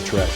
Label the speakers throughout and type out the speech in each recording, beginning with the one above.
Speaker 1: trend.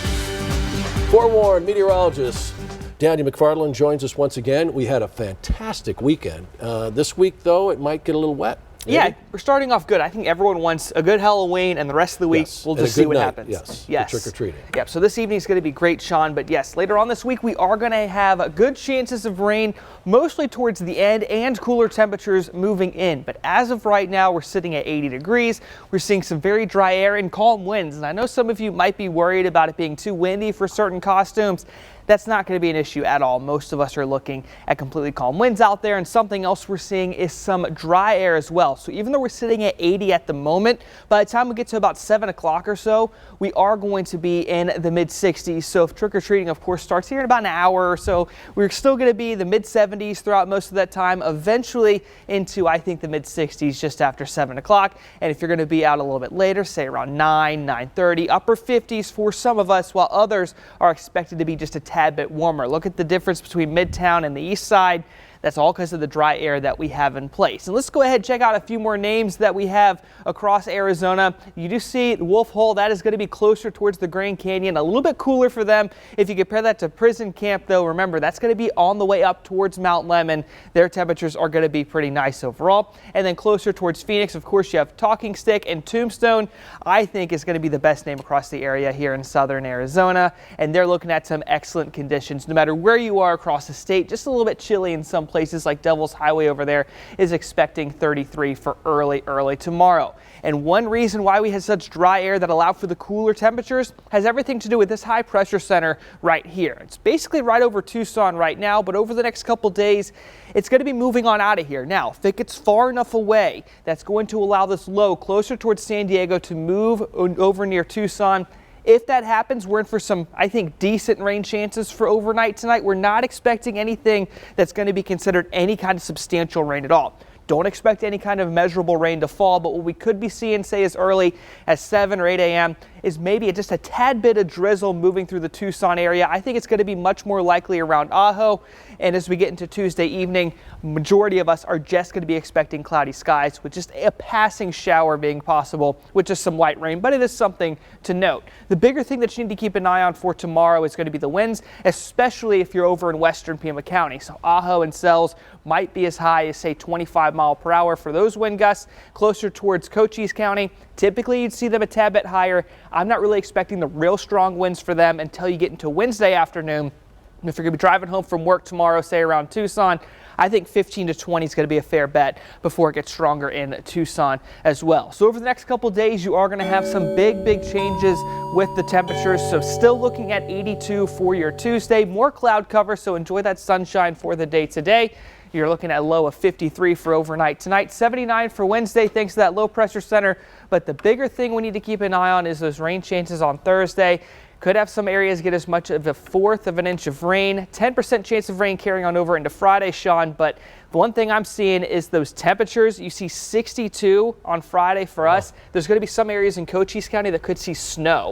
Speaker 1: Forewarned meteorologist Daniel McFarland joins us once again. We had a fantastic weekend. This week, though, it might get a little wet. Maybe?
Speaker 2: Yeah, we're starting off good. I think everyone wants a good Halloween, and the rest of the week we'll just see what happens.
Speaker 1: Yes. Trick-or-treating.
Speaker 2: Yep, so this evening is going to be great, Sean. But yes, later on this week, we are going to have good chances of rain, mostly towards the end, and cooler temperatures moving in. But as of right now, we're sitting at 80 degrees. We're seeing some very dry air and calm winds. And I know some of you might be worried about it being too windy for certain costumes. That's not going to be an issue at all. Most of us are looking at completely calm winds out there, and something else we're seeing is some dry air as well. So even though we're sitting at 80 at the moment, by the time we get to about 7 o'clock or so, we are going to be in the mid 60s. So if trick-or-treating, of course, starts here in about an hour or so, we're still going to be the mid 70s throughout most of that time, eventually into, I think, the mid 60s just after 7 o'clock. And if you're going to be out a little bit later, say around 9:30, upper 50s for some of us, while others are expected to be just a tad bit warmer. Look at the difference between Midtown and the east side. That's all because of the dry air that we have in place. And let's go ahead and check out a few more names that we have across Arizona. You do see Wolf Hole. That is going to be closer towards the Grand Canyon, a little bit cooler for them. If you compare that to Prison Camp, though, remember, that's going to be on the way up towards Mount Lemmon. Their temperatures are going to be pretty nice overall. And then closer towards Phoenix, of course, you have Talking Stick and Tombstone. I think is going to be the best name across the area here in southern Arizona. And they're looking at some excellent conditions. No matter where you are across the state, just a little bit chilly in some places, like Devil's Highway over there is expecting 33 for early tomorrow. And one reason why we had such dry air that allowed for the cooler temperatures has everything to do with this high pressure center right here. It's basically right over Tucson right now, but over the next couple days, it's going to be moving on out of here. Now, if it gets far enough away, that's going to allow this low closer towards San Diego to move over near Tucson. If that happens, we're in for some, I think, decent rain chances for overnight tonight. We're not expecting anything that's going to be considered any kind of substantial rain at all. Don't expect any kind of measurable rain to fall, but what we could be seeing, say, as early as 7 or 8 a.m. is maybe just a tad bit of drizzle moving through the Tucson area. I think it's going to be much more likely around Ajo. And as we get into Tuesday evening, majority of us are just going to be expecting cloudy skies with just a passing shower being possible with just some light rain, but it is something to note. The bigger thing that you need to keep an eye on for tomorrow is going to be the winds, especially if you're over in western Pima County. So Ajo and Sells might be as high as, say, 25 miles per hour for those wind gusts. Closer towards Cochise County, typically you'd see them a tad bit higher. I'm not really expecting the real strong winds for them until you get into Wednesday afternoon. If you're going to be driving home from work tomorrow, say around Tucson, I think 15 to 20 is going to be a fair bet before it gets stronger in Tucson as well. So over the next couple days, you are going to have some big changes with the temperatures. So still looking at 82 for your Tuesday. More cloud cover, so enjoy that sunshine for the day today. You're looking at a low of 53 for overnight tonight, 79 for Wednesday thanks to that low pressure center. But the bigger thing we need to keep an eye on is those rain chances on Thursday. Could have some areas get as much of a 1/4 of an inch of rain, 10% chance of rain carrying on over into Friday, Sean. But the one thing I'm seeing is those temperatures. You see 62 on Friday for us. There's going to be some areas in Cochise County that could see snow.